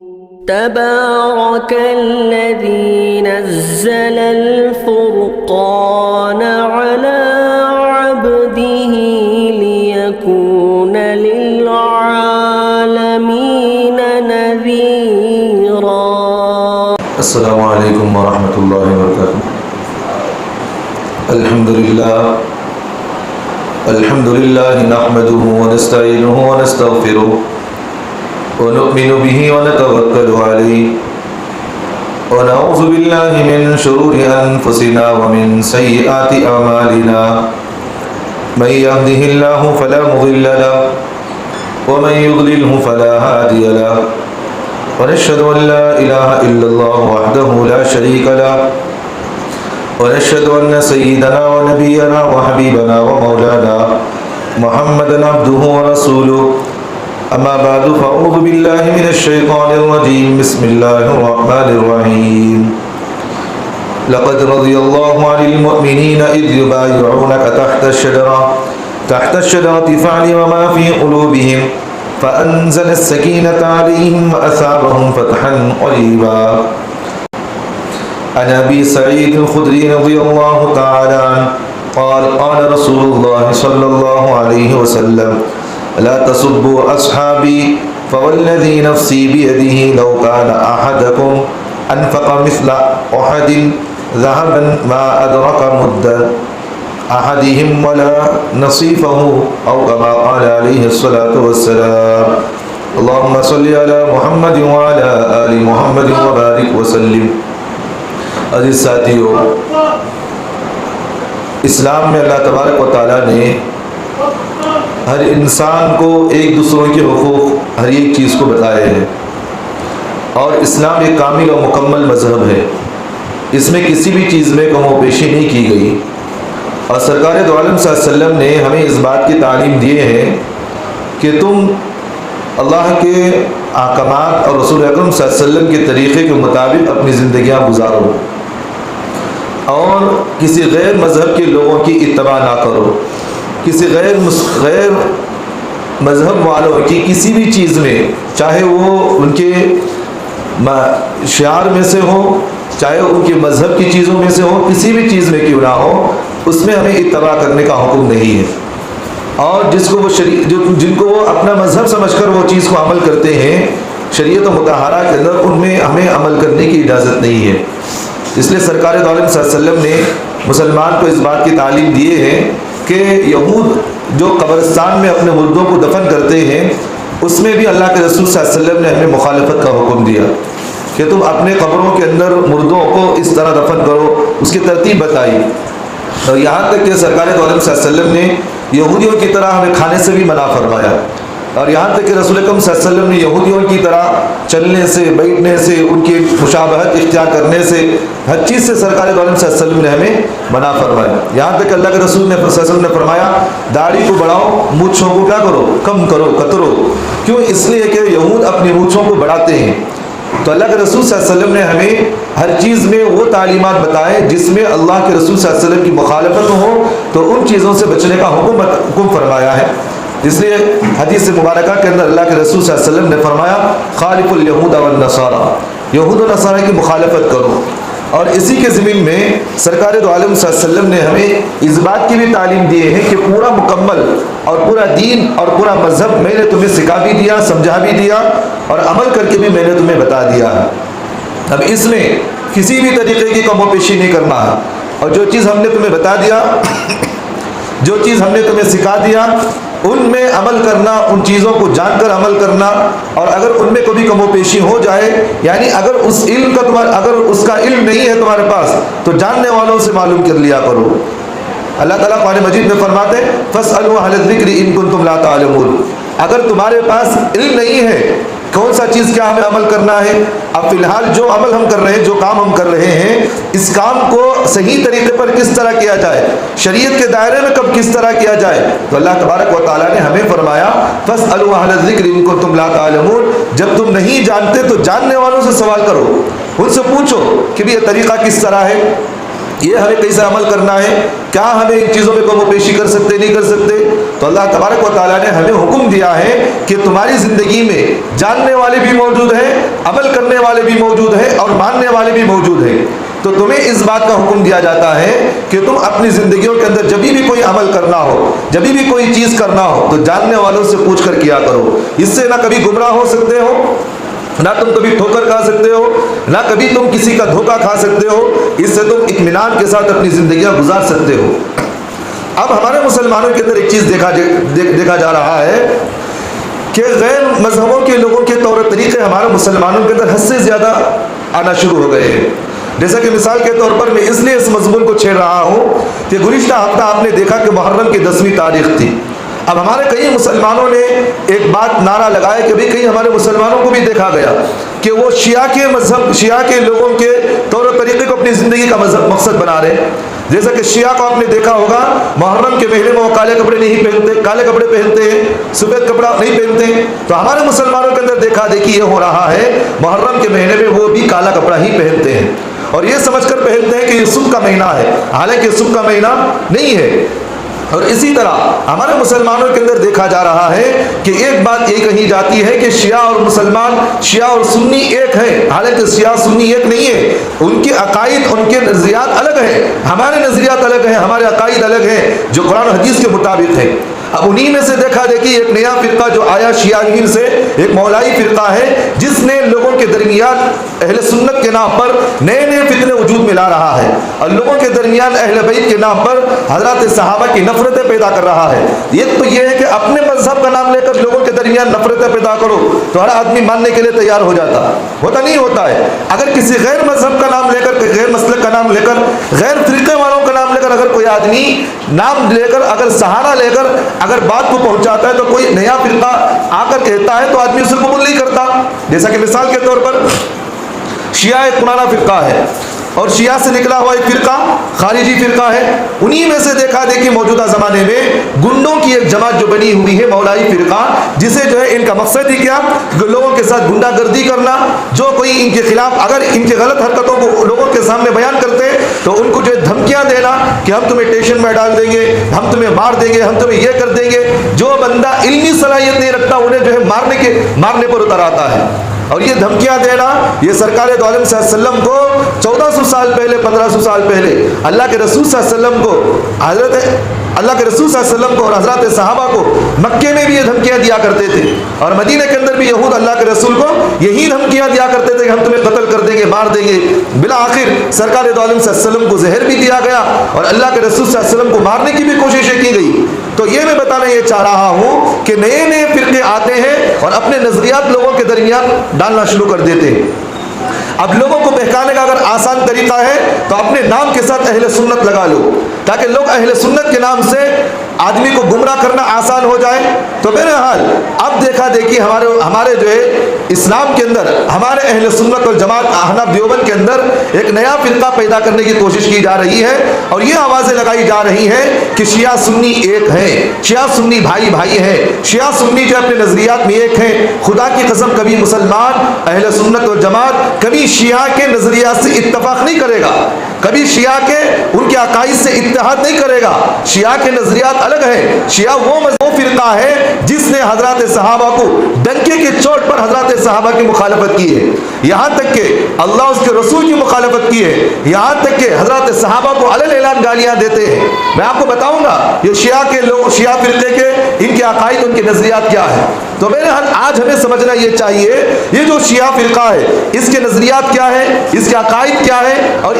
تبارك الذي نزل الفرقان على عبده ليكون للعالمين نذيرا. السلام علیکم ورحمۃ اللہ وبرکاتہ. الحمد للہ نحمده ونستعینه ونستغفره ونؤمن به ونتوکل علیہ ونعوذ باللہ من شرور انفسنا ومن سیئات اعمالنا من يهده الله فلا مضل له ومن يضلله فلا هادي له ونشهد ان لا اله الا الله وحده لا شريك له ونشهد ان سيدنا ونبينا وحبيبنا ومولانا محمدا عبده ورسوله. اما بعد فاعوذ بالله من الشيطان الرجيم. بسم الله الرحمن الرحيم. لقد رضي الله عن المؤمنين اذ يبايعونك تحت الشجرة فعلم ما في قلوبهم فأنزل السكينة عليهم وأثابهم فتحا قريبا. عن أبي سعيد الخدري رضي الله تعالى عنه قال قال رسول الله صلى الله عليه وسلم لا تسبوا أصحابي فوالذي نفسي بيده لو كان أحدكم أنفق مثل أحد ذهبا ما أدرك مد أحدهم ولا نصيفه أو كما قال عليه الصلاة والسلام. اللهم صل على محمد وعلى آل محمد وبارك وسلم. عزیز ساتھیو، اسلام میں اللہ تبارک و تعالیٰ نے ہر انسان کو ایک دوسروں کے حقوق ہر ایک چیز کو بتائے ہیں، اور اسلام ایک کامل و مکمل مذہب ہے. اس میں کسی بھی چیز میں کم و بیشی نہیں کی گئی، اور سرکار دو عالم صلی اللہ علیہ وسلم نے ہمیں اس بات کی تعلیم دیے ہیں کہ تم اللہ کے احکامات اور رسول اکرم صلی اللہ علیہ وسلم کے طریقے کے مطابق اپنی زندگیاں گزارو، اور کسی غیر مذہب کے لوگوں کی اتباع نہ کرو. کسی غیر مذہب والوں کی کسی بھی چیز میں، چاہے وہ ان کے شعار میں سے ہو، چاہے ان کے مذہب کی چیزوں میں سے ہو، کسی بھی چیز میں کیوں نہ ہو، اس میں ہمیں اتباع کرنے کا حکم نہیں ہے. اور جن کو وہ اپنا مذہب سمجھ کر وہ چیز کو عمل کرتے ہیں شریعت و مطہرہ کے اندر، ان میں ہمیں عمل کرنے کی اجازت نہیں ہے. اس لیے سرکار دو عالم صلی اللہ علیہ وسلم نے مسلمان کو اس بات کی تعلیم دیے ہیں کہ یہود جو قبرستان میں اپنے مردوں کو دفن کرتے ہیں، اس میں بھی اللہ کے رسول صلی اللہ علیہ وسلم نے ہمیں مخالفت کا حکم دیا کہ تم اپنے قبروں کے اندر مردوں کو اس طرح دفن کرو، اس کی ترتیب بتائی. اور یہاں تک کہ سرکار دو عالم صلی اللہ علیہ وسلم نے یہودیوں کی طرح ہمیں کھانے سے بھی منع فرمایا، اور یہاں تک کہ رسول اکرم صلی اللہ علیہ وسلم نے یہودیوں کی طرح چلنے سے، بیٹھنے سے، ان کی مشابہت اختیار کرنے سے، ہر چیز سے سرکار دو عالم صلی اللہ علیہ وسلم نے ہمیں منع فرمایا. یہاں تک کہ اللہ کے رسول نے صلی اللہ علیہ وسلم نے فرمایا داڑھی کو بڑھاؤ، مونچھوں کو کیا کرو، کم کرو، کترو. کیوں؟ اس لیے کہ یہود اپنی مونچھوں کو بڑھاتے ہیں. تو اللہ کے رسول صلی اللہ علیہ وسلم نے ہمیں ہر چیز میں وہ تعلیمات بتائے جس میں اللہ کے رسول صلی اللہ علیہ وسلم کی مخالفت ہو، تو ان چیزوں سے بچنے کا حکم فرمایا ہے. اس لیے حدیث مبارکہ کے اندر اللہ کے رسول صلی اللہ علیہ وسلم نے فرمایا خالف الیہود والنصارى، یہود و نصارہ کی مخالفت کرو. اور اسی کے ضمن میں سرکار دو عالم صلی اللہ علیہ وسلم نے ہمیں اس بات کی بھی تعلیم دیے ہیں کہ پورا مکمل اور پورا دین اور پورا مذہب میں نے تمہیں سکھا بھی دیا، سمجھا بھی دیا، اور عمل کر کے بھی میں نے تمہیں بتا دیا ہے. اب اس میں کسی بھی طریقے کی کم و بیشی نہیں کرنا ہے، اور جو چیز ہم نے تمہیں بتا دیا، جو چیز ہم نے تمہیں سکھا دیا، ان میں عمل کرنا، ان چیزوں کو جان کر عمل کرنا. اور اگر ان میں کبھی کم و پیشی ہو جائے، یعنی اگر اس کا علم نہیں ہے تمہارے پاس، تو جاننے والوں سے معلوم کر لیا کرو. اللہ تعالیٰ قرآن مجید میں فرماتے ہیں فَاسْأَلُوا أَهْلَ الذِّكْرِ إِن كُنتُمْ لَا تَعْلَمُونَ. اگر تمہارے پاس علم نہیں ہے کون سا چیز کیا ہمیں عمل کرنا ہے، اب فی الحال جو عمل ہم کر رہے ہیں، جو کام ہم کر رہے ہیں، اس کام کو صحیح طریقے پر کس طرح کیا جائے، شریعت کے دائرے میں کب کس طرح کیا جائے، تو اللہ تبارک و تعالیٰ نے ہمیں فرمایا فَاسْأَلُوا أَهْلَ الذِّكْرِ إِن كُنتُمْ لَا تَعْلَمُونَ. جب تم نہیں جانتے تو جاننے والوں سے سوال کرو، ان سے پوچھو کہ بھی یہ طریقہ کس طرح ہے، یہ ہمیں کیسے عمل کرنا ہے، کیا ہمیں ان چیزوں میں کم و بیشی کر سکتے نہیں کر سکتے. تو اللہ تبارک و تعالیٰ نے ہمیں حکم دیا ہے کہ تمہاری زندگی میں جاننے والے بھی موجود ہیں، عمل کرنے والے بھی موجود ہیں اور ماننے والے بھی موجود ہیں، تو تمہیں اس بات کا حکم دیا جاتا ہے کہ تم اپنی زندگیوں کے اندر جب بھی کوئی عمل کرنا ہو، جب بھی کوئی چیز کرنا ہو تو جاننے والوں سے پوچھ کر کیا کرو۔ اس سے نہ کبھی گمراہ ہو سکتے ہو، نہ تم کبھی ٹھوکر کھا سکتے ہو، نہ کبھی تم کسی کا دھوکہ کھا سکتے ہو، اس سے تم اطمینان کے ساتھ اپنی زندگیاں گزار سکتے ہو۔ اب ہمارے مسلمانوں کے اندر ایک چیز دیکھا جا رہا ہے کہ غیر مذہبوں کے لوگوں کے طور طریقے ہمارے مسلمانوں کے اندر حد سے زیادہ آنا شروع ہو گئے ہیں۔ جیسا کہ مثال کے طور پر میں اس لیے اس مضمون کو چھیڑ رہا ہوں کہ گزشتہ ہفتہ آپ نے دیکھا کہ محرم کی 10ویں تاریخ تھی۔ اب ہمارے کئی مسلمانوں نے ایک بات نعرہ لگایا کہ بھئی کئی ہمارے مسلمانوں کو بھی دیکھا گیا کہ وہ شیعہ کے لوگوں کے طور و طریقے کو اپنی زندگی کا مقصد بنا رہے ہیں۔ جیسا کہ شیعہ کو آپ نے دیکھا ہوگا محرم کے مہینے میں وہ کالے کپڑے نہیں پہنتے، کالے کپڑے پہنتے ہیں، سفید کپڑا نہیں پہنتے ہیں۔ تو ہمارے مسلمانوں کے اندر دیکھا دیکھی یہ ہو رہا ہے محرم کے مہینے میں وہ بھی کالا کپڑا ہی پہنتے ہیں اور یہ سمجھ کر پہنتے ہیں کہ یہ سکھ کا مہینہ ہے، حالانکہ سکھ کا مہینہ نہیں ہے۔ اور اسی طرح ہمارے مسلمانوں کے اندر دیکھا جا رہا ہے کہ ایک بات یہ کہی جاتی ہے کہ شیعہ اور مسلمان، شیعہ اور سنی ایک ہے، حالانکہ شیعہ سنی ایک نہیں ہے، ان کے عقائد، ان کے نظریات الگ ہیں، ہمارے نظریات الگ ہیں، ہمارے عقائد الگ ہیں جو قرآن و حدیث کے مطابق ہے۔ اب انہی میں سے دیکھا دیکھی ایک نیا فرقہ جو آیا شیعہ سے، ایک مولائی فرقہ ہے جس نے لوگوں کے درمیان اہل سنت کے نام پر نئے نئے فتنے وجود میں لا رہا ہے اور لوگوں کے درمیان اہل بیت کے نام پر حضرات صحابہ کی نفرتیں پیدا کر رہا ہے۔ ایک تو یہ ہے کہ اپنے مذہب کا نام لے کر لوگوں کے درمیان نفرتیں پیدا کرو تو ہر آدمی ماننے کے لیے تیار ہو جاتا، ہوتا نہیں ہوتا ہے۔ اگر کسی غیر مذہب کا نام لے کر، غیر مسلک کا نام لے کر، غیر فرقے والوں کا نام لے کر اگر کوئی آدمی نام لے کر، اگر سہارا لے کر اگر بات کو پہنچاتا ہے تو کوئی نیا فرقہ آ کر کہتا ہے تو آدمی اسے قبول نہیں کرتا۔ جیسا کہ مثال کے طور پر شیعہ ایک پرانا فرقہ ہے اور شیعہ سے نکلا ہوا ایک فرقہ خارجی فرقہ ہے، انہی میں سے دیکھا دیکھی موجودہ زمانے میں گنڈوں کی ایک جماعت جو بنی ہوئی ہے مولائی فرقہ، جسے جو ہے ان کا مقصد ہی کیا کہ لوگوں کے ساتھ گنڈا گردی کرنا، جو کوئی ان کے خلاف اگر ان کی غلط حرکتوں کو لوگوں کے سامنے بیان کرتے تو ان کو جو ہے دھمکیاں دینا کہ ہم تمہیں اسٹیشن میں ڈال دیں گے، ہم تمہیں مار دیں گے، ہم تمہیں یہ کر دیں گے۔ جو بندہ علمی صلاحیت نہیں رکھتا انہیں جو ہے مارنے پر اتر آتا ہے۔ اور یہ دھمکیاں دینا یہ سرکار دو عالم صلی اللہ علیہ وسلم کو 1400 سال پہلے، 1500 سال پہلے اللہ کے رسول صلی اللہ علیہ وسلم کو اللہ کے رسول صلی اللہ علیہ وسلم کو اور حضرات صحابہ کو مکے میں بھی یہ دھمکیاں دیا کرتے تھے اور مدینہ کے اندر بھی یہود اللہ کے رسول کو یہی دھمکیاں دیا کرتے تھے کہ ہم تمہیں قتل کر دیں گے، مار دیں گے۔ بالآخر سرکار دو عالم صلی اللہ علیہ وسلم کو زہر بھی دیا گیا اور اللہ کے رسول صلی اللہ علیہ وسلم کو مارنے کی بھی کوششیں کی گئی۔ تو یہ میں بتانا یہ چاہ رہا ہوں کہ نئے نئے فرقے آتے ہیں اور اپنے نظریات لوگوں کے درمیان ڈالنا شروع کر دیتے ہیں۔ اب لوگوں کو بہکانے کا اگر آسان طریقہ ہے تو اپنے نام کے ساتھ اہل سنت لگا لو تاکہ لوگ اہل سنت کے نام سے آدمی کو گمراہ کرنا آسان ہو جائے۔ تو بہرحال اب دیکھا دیکھی ہمارے جو ہے اسلام کے اندر ہمارے اہل سنت والجماعت احناف دیوبند کے اندر ایک نیا فرقہ پیدا کرنے کی کوشش کی جا رہی ہے اور یہ آوازیں لگائی جا رہی ہیں کہ شیعہ سنی ایک ہے، شیعہ سنی بھائی بھائی ہیں، شیعہ سنی جو اپنے نظریات میں ایک ہیں۔ خدا کی قسم کبھی مسلمان اہل سنت والجماعت کبھی شیعہ کے نظریات سے اتفاق نہیں کرے گا، کبھی شیعہ کے ان کے عقائد سے اتحاد نہیں کرے گا۔ شیعہ کے نظریات الگ ہے، شیعہ وہ فرقہ ہے جس نے حضرات صحابہ کو ڈنکے کے چوٹ پر حضرات صحابہ کی مخالفت کی ہے، یہاں تک کہ اللہ اس کے رسول کی مخالفت کی ہے، یہاں تک کہ حضرات صحابہ کو علل اعلان گالیاں دیتے ہیں۔ میں آپ کو بتاؤں گا یہ شیعہ کے لوگ، شیعہ فرقے کے ان کے عقائد، ان کے نظریات کیا ہے۔ تو بہرحال آج ہمیں سمجھنا یہ چاہیے یہ جو شیعہ فرقہ ہے اس کے نظریات کیا ہے، اس کے عقائد کیا ہے اور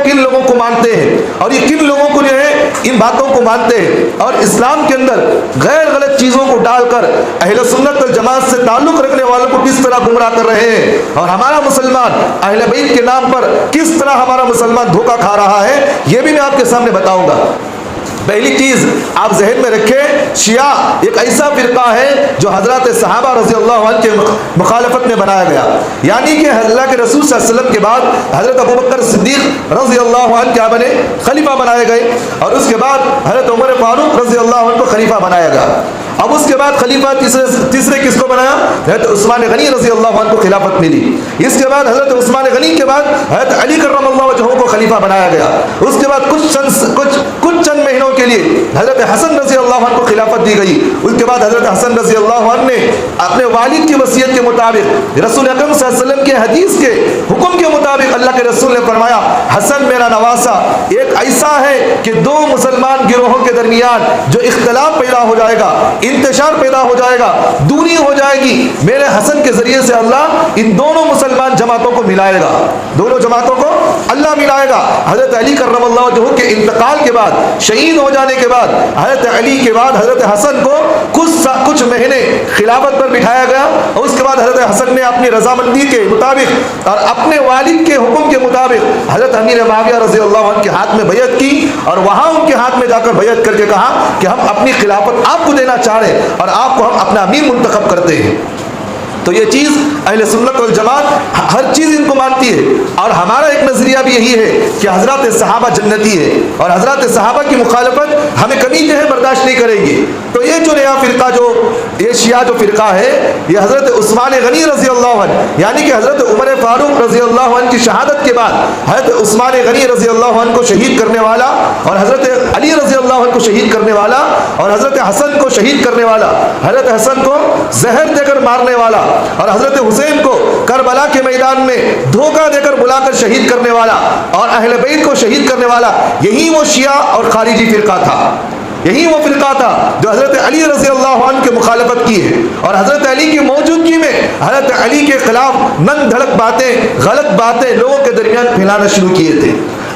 کن لوگوں کو مانتے ہیں اور یہ کن لوگوں کو جو ہے ان باتوں کو مانتے ہیں اور اسلام کے اندر غیر غلط چیزوں کو ڈال کر اہل سنت والجماعت سے تعلق رکھنے والوں کو کس طرح گمراہ کر رہے ہیں اور ہمارا مسلمان اہل بیت کے نام پر کس طرح ہمارا مسلمان دھوکہ کھا رہا ہے، یہ بھی میں آپ کے سامنے بتاؤں گا۔ پہلی چیز آپ ذہن میں رکھیں، شیعہ ایک ایسا فرقہ ہے جو حضرات صحابہ رضی اللہ عنہ کے مخالفت میں بنایا گیا، یعنی کہ اللہ کے رسول صلی اللہ علیہ وسلم کے بعد حضرت ابوبکر صدیق رضی اللہ عنہ کیا بنے، خلیفہ بنائے گئے اور اس کے بعد حضرت عمر فاروق رضی اللہ عنہ کو خلیفہ بنایا گیا اب اس کے بعد خلیفہ تیسرے کس کو بنایا؟ حضرت عثمان غنی رضی اللہ عنہ کو خلافت ملی. اس کے بعد حضرت عثمان غنی کے بعد حضرت علی کرم اللہ وجہہ کو خلیفہ بنایا گیا. اس کے بعد کچھ چند مہینوں کے لیے حضرت حسن رضی اللہ عنہ کو خلافت دی گئی. اس کے بعد حضرت حسن رضی اللہ عنہ نے اپنے والد کی وصیت کے مطابق رسول اکرم صلی اللہ علیہ وسلم کے حدیث کے حکم کے مطابق اللہ کے رسول نے فرمایا حسن میرا نواسا ایک ایسا ہے کہ دو مسلمان گروہوں کے درمیان جو اختلاف پیدا ہو جائے گا، انتشار پیدا ہو جائے گا، دوری ہو جائے گی، میرے حسن کے ذریعے سے اللہ ان دونوں مسلمان جماعتوں کو ملائے گا، دونوں جماعتوں کو اللہ ملائے گا. حضرت علی کرم اللہ وجہہ کے انتقال کے بعد، شہید ہو جانے کے بعد حضرت علی کے بعد حضرت حسن کو کچھ مہینے خلافت پر بٹھایا گیا. اور اس کے بعد حضرت حسن نے اپنی رضامندی کے مطابق اور اپنے والد کے حکم کے مطابق حضرت امیر معاویہ رضی اللہ عنہ کے ہاتھ میں بیعت کی اور وہاں ان کے ہاتھ میں جا کر بیعت کر کے کہا کہ ہم اپنی خلافت آپ کو دینا چاہ رہے ہیں اور آپ کو ہم اپنا امیر منتخب کرتے ہیں. تو یہ چیز اہل سنت والجماعت ہر چیز ان کو مانتی ہے. اور ہمارا ایک نظریہ بھی یہی ہے کہ حضرات صحابہ جنتی ہے اور حضرات صحابہ کی مخالفت ہمیں کبھی جو ہے برداشت نہیں کریں گے. تو یہ جو نیا فرقہ یہ شیعہ جو فرقہ ہے یہ حضرت عثمان غنی رضی اللہ عنہ یعنی کہ حضرت عمر فاروق رضی اللہ عنہ کی شہادت کے بعد حضرت عثمان غنی رضی اللہ عنہ کو شہید کرنے والا اور حضرت علی رضی اللہ عنہ کو شہید کرنے والا اور حضرت حسن کو شہید کرنے والا، حضرت حسن کو زہر دے کر مارنے والا اور حضرت حسین کو کربلا کے میدان میں دھوکہ دے کر بلا کر شہید کرنے والا اور اہل بیت کو شہید کرنے والا، یہی وہ شیعہ اور خارجی فرقہ تھا. یہی وہ فرقہ تھا جو حضرت علی رضی اللہ عنہ کی مخالفت کی ہے اور حضرت علی کی موجودگی میں حضرت علی کے خلاف ننگ دھڑک باتیں، غلط باتیں لوگوں کے درمیان پھیلانا شروع کیے تھے.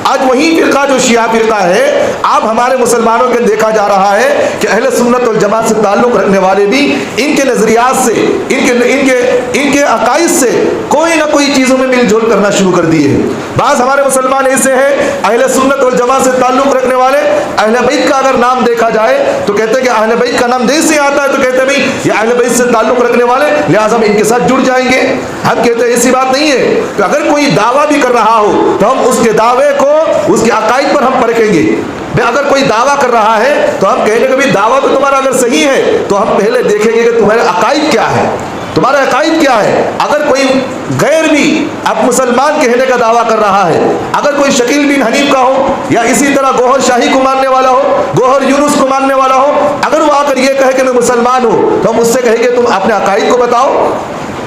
آج وہی فرقہ جو شیعہ فرقہ ہے اب ہمارے مسلمانوں کے دیکھا جا رہا ہے کہ اہل سنت والجماعت سے تعلق رکھنے والے بھی ان کے نظریات سے، ان کے عقائد سے کوئی نہ کوئی چیزوں میں مل جول کرنا شروع کر دیے ہیں. بعض ہمارے مسلمان ایسے ہیں اہل سنت والجماعت سے تعلق رکھنے والے، اہل بیت کا اگر نام دیکھا جائے تو کہتے ہیں کہ اہل بیت کا نام دیر سے آتا ہے تو کہتے ہیں بھائی یہ اہل بیت سے تعلق رکھنے والے لہٰذا ہم ان کے ساتھ جڑ جائیں گے. ہم کہتے ہیں ایسی بات نہیں ہے کہ اگر کوئی دعویٰ بھی کر رہا ہو تو ہم اس کے دعوے کو اس کے عقائد پر ہم پرکھیں گے. اگر کوئی دعویٰ کر رہا ہے تو ہم کہیں گے کہ بھائی دعویٰ تو تمہارا اگر صحیح ہے تو ہم پہلے دیکھیں گے کہ تمہارے عقائد کیا ہے، تمہارا عقائد کیا ہے. اگر کوئی غیر بھی اب مسلمان کہنے کا دعویٰ کر رہا ہے، اگر کوئی شکیل بن حنیف کا ہو یا اسی طرح گوہر شاہی کو ماننے والا ہو، گوہر یونس کو ماننے والا ہو، اگر وہ آ کر یہ کہے کہ میں مسلمان ہوں تو ہم اس سے کہیں گے تم اپنے عقائد کو بتاؤ،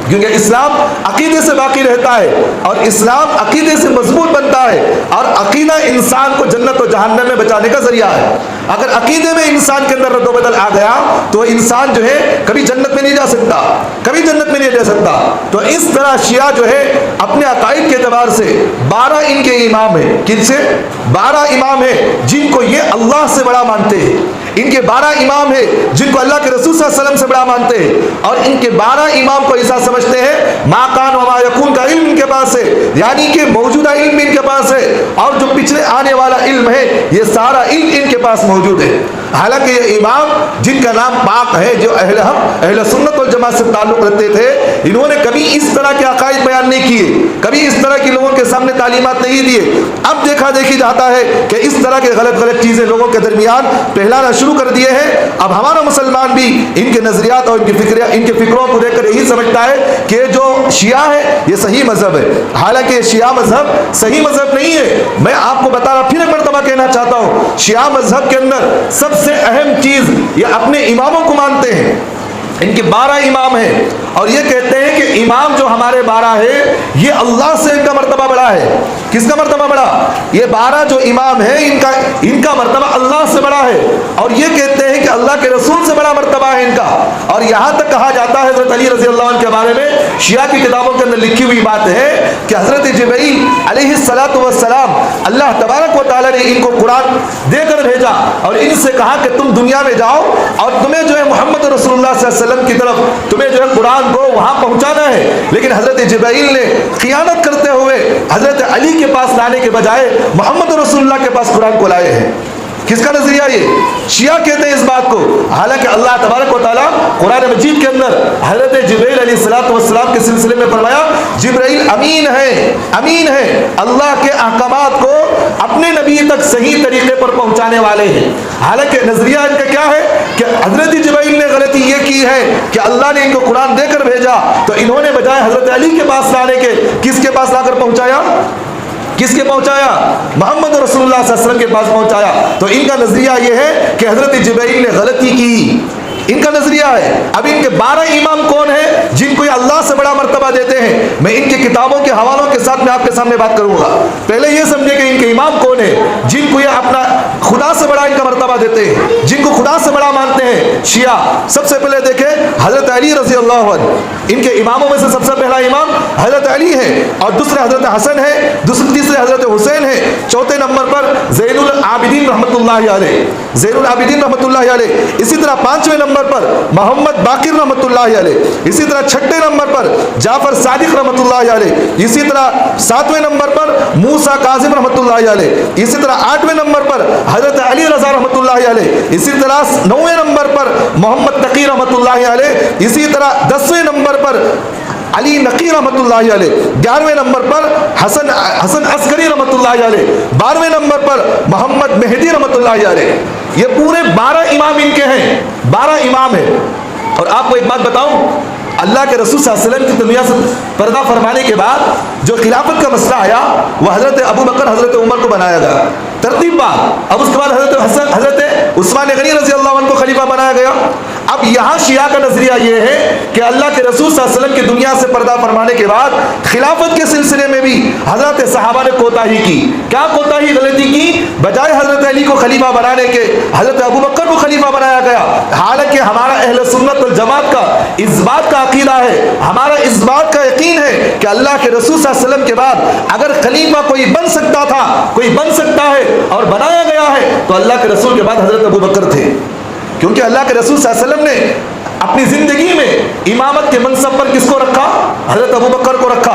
کیونکہ اسلام عقیدے سے باقی رہتا ہے اور اسلام عقیدے سے مضبوط بنتا ہے اور عقیدہ انسان کو جنت و جہنم میں بچانے کا ذریعہ ہے. اگر عقیدے میں انسان کے اندر رد و بدل آ گیا تو انسان جو ہے کبھی جنت میں نہیں جا سکتا، کبھی جنت میں نہیں جا سکتا. تو اس طرح شیعہ جو ہے اپنے عقائد کے اعتبار سے 12 ان کے امام ہیں. کن سے؟ 12 امام ہیں جن کو یہ اللہ سے بڑا مانتے ہیں. ان کے 12 امام ہیں جن کو اللہ کے رسول صلی اللہ علیہ وسلم سے بڑا مانتے ہیں اور ان کے 12 امام کو ایسا سمجھتے ہیں ما کان و ما یکون کا علم ان کے پاس ہے، یعنی کہ موجودہ علم ان کے پاس ہے اور جو پچھلے آنے والا علم ہے یہ سارا علم ان کے پاس موجود ہے. حالانکہ یہ امام جن کا نام پاک ہے، جو اہل سنت والجماعت سے تعلق رکھتے تھے، انہوں نے کبھی اس طرح کے عقائد بیان نہیں کیے، کبھی اس طرح کی لوگوں کے سامنے تعلیمات نہیں دیے. اب دیکھا دیکھی جاتا ہے کہ اس طرح کے غلط چیزیں لوگوں کے درمیان پھیلانا شروع کر دیے ہیں. اب ہمارا مسلمان بھی ان کے نظریات اور ان کے فکروں کو دیکھ کر یہی سمجھتا ہے کہ جو شیعہ ہے یہ صحیح مذہب ہے، حالانکہ یہ شیعہ مذہب صحیح مذہب نہیں ہے. میں آپ کو بتا رہا پھر ایک مرتبہ کہنا چاہتا ہوں، شیعہ مذہب کے اندر سب سے اہم چیز یہ اپنے اماموں کو مانتے ہیں. ان کے 12 امام ہیں اور یہ کہتے ہیں کہ امام جو ہمارے 12 ہے یہ اللہ سے ان کا مرتبہ بڑا ہے. کس کا مرتبہ بڑا؟ یہ 12 جو امام ہیں ان کا مرتبہ اللہ سے بڑا ہے اور یہ کہتے ہیں کہ اللہ کے رسول سے بڑا مرتبہ ہے ان کا. اور یہاں تک کہا جاتا ہے حضرت علی رضی اللہ عنہ کے بارے میں شیعہ کی کتابوں کے اندر لکھی ہوئی بات ہے کہ حضرت جبرائیل علیہ السلام اللہ تبارک و تعالیٰ نے ان کو قرآن دے کر بھیجا اور ان سے کہا کہ تم دنیا میں جاؤ اور تمہیں جو ہے محمد رسول اللہ صلی اللہ علیہ وسلم کی طرف تمہیں جو ہے قرآن کو وہاں پہنچانا ہے. لیکن حضرت جبرائیل نے خیانت کرتے ہوئے حضرت علی کے پاس لانے کے بجائے محمد رسول اللہ کے پاس قرآن کو لائے ہیں. کس کا نظریہ یہ؟ شیعہ کہتے ہیں اس بات کو. حالانکہ اللہ تبارک و تعالیٰ قرآن مجید کے اندر حضرت جبرائیل علیہ السلام کے سلسلے میں فرمایا جبرائیل امین ہے اللہ کے احکامات کو اپنے نبی تک صحیح طریقے پر پہنچانے والے ہیں. حالانکہ نظریہ ان کا کیا ہے کہ حضرت جبرائیل نے غلطی یہ کی ہے کہ اللہ نے ان کو قرآن دے کر بھیجا تو انہوں نے بجائے حضرت علی کے پاس لانے کے کس کے پاس لا کر پہنچایا؟ کس کے پہنچایا؟ محمد رسول اللہ صلی اللہ علیہ وسلم کے پاس پہنچایا. تو ان کا نظریہ یہ ہے کہ حضرت جبرائیل نے غلطی کی، ان کا نظریہ ہے. اب ان کے 12 امام کون ہیں جن کو یہ اللہ سے بڑا مرتبہ دیتے ہیں؟ میں ان کی کتابوں کے حوالوں کے ساتھ میں آپ کے سامنے بات کروں گا. پہلے یہ سمجھے کہ ان کے امام کون ہیں جن کو یہ اپنا خدا سے بڑا ان کا مرتبہ دیتے ہیں، جن کو خدا سے بڑا مانتے ہیں. شیعہ سب سے پہلے دیکھیں حضرت علی رضی اللہ عنہ، ان کے اماموں میں سے سب سے پہلا امام حضرت علی ہے، اور دوسرے حضرت حسن ہے، تیسرے حضرت حسین ہے، چوتھے نمبر پر زین العابدین رحمۃ اللہ علیہ، زین العابدین رحمۃ اللہ علیہ. اسی طرح 5ویں نمبر پر محمد باقر رحمۃ اللہ علیہ. اسی طرح 6 نمبر پر جعفر صادق رحمۃ اللہ علیہ. اسی طرح 7ویں نمبر پر موسیٰ کاظم رحمۃ اللہ علیہ. اسی طرح 8ویں نمبر پر حضرت علی رضا رحمۃ اللہ علیہ. اسی طرح 9ویں نمبر پر محمد تقی رحمۃ اللہ علیہ. اسی طرح 10ویں نمبر پر علی نقی رحمۃ اللہ علیہ. 11ویں نمبر پر حسن عسکری رحمۃ اللہ علیہ. 12ویں نمبر پر محمد مہدی رحمۃ اللہ علیہ. یہ پورے 12 امام ان کے ہیں، 12 امام ہیں. اور آپ کو ایک بات بتاؤں، اللہ کے رسول صلی اللہ علیہ وسلم کی دنیا سے پردہ فرمانے کے بعد جو خلافت کا مسئلہ آیا وہ حضرت ابو بکر حضرت عمر کو بنایا گیا، ترتیب بات. اب اس کے بعد حضرت عثمان غنی رضی اللہ عنہ کو خلیفہ بنایا گیا. اب یہاں شیعہ کا نظریہ یہ ہے کہ اللہ کے رسول صلی اللہ علیہ وسلم کی دنیا سے پردہ فرمانے کے بعد خلافت کے سلسلے میں بھی حضرت صحابہ نے کوتاہی کی. کیا کوتاہی غلطی کی؟ بجائے حضرت علی کو خلیفہ بنانے کے حضرت ابو بکر کو خلیفہ بنایا گیا. حالانکہ ہمارا اہل سنت والجماعت کا اس بات کا عقیدہ ہے، ہمارا اس بات کا یقین ہے کہ اللہ کے رسول صلی اللہ علیہ وسلم کے بعد اگر خلیفہ کوئی بن سکتا تھا، کوئی بن سکتا ہے اور بنایا گیا ہے تو اللہ کے رسول کے بعد حضرت ابو بکر تھے. کیونکہ اللہ کے رسول صلی اللہ علیہ وسلم نے اپنی زندگی میں امامت کے منصب پر کس کو رکھا؟ حضرت ابو بکر کو رکھا.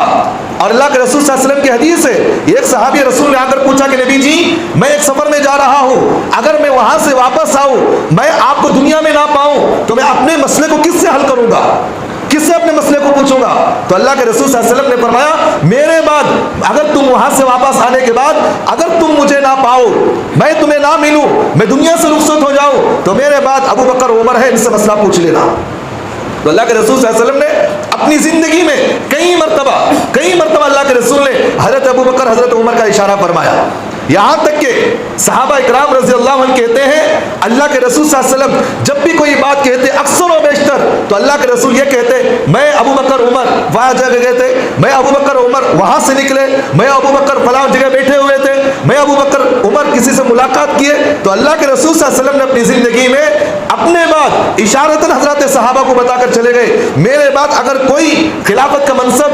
اور اللہ کے رسول صلی اللہ علیہ وسلم کی حدیث ہے، ایک صحابی رسول نے آ کر پوچھا کہ نبی جی میں ایک سفر میں جا رہا ہوں، اگر میں وہاں سے واپس آؤں میں آپ کو دنیا میں نہ پاؤں تو میں اپنے مسئلے کو کس سے حل کروں گا، کس سے اپنے مسئلے کو پوچھوں گا؟ تو اللہ کے رسول صلی اللہ علیہ وسلم نے فرمایا میرے بعد اگر تم وہاں سے واپس آنے کے بعد اگر تم مجھے نہ پاؤ، میں تمہیں نہ ملوں، میں دنیا سے رخصت ہو جاؤں تو میرے بعد ابو بکر عمر ہے، ان سے مسئلہ پوچھ لینا. تو اللہ کے رسول صلی اللہ علیہ وسلم نے اپنی زندگی میں کئی مرتبہ اللہ کے رسول نے حضرت ابو بکر حضرت عمر کا اشارہ فرمایا. یہاں تک کہ صحابہ اکرام رضی اللہ عنہ کہتے ہیں اللہ کے رسول صلی اللہ علیہ وسلم جب بھی کوئی بات کہتے اکثر و بیشتر تو اللہ کے رسول یہ کہتے میں ابو بکر عمر وہاں جگہ گئے تھے، میں ابو بکر عمر وہاں سے نکلے، میں ابو بکر فلاں جگہ بیٹھے ہوئے تھے، میں ابو بکر عمر کسی سے ملاقات کیے. تو اللہ کے رسول صلی اللہ علیہ وسلم نے اپنی زندگی میں اپنے بعد اشارتاً حضرات صحابہ کو بتا کر چلے گئے میرے بعد اگر کوئی خلافت کا منصب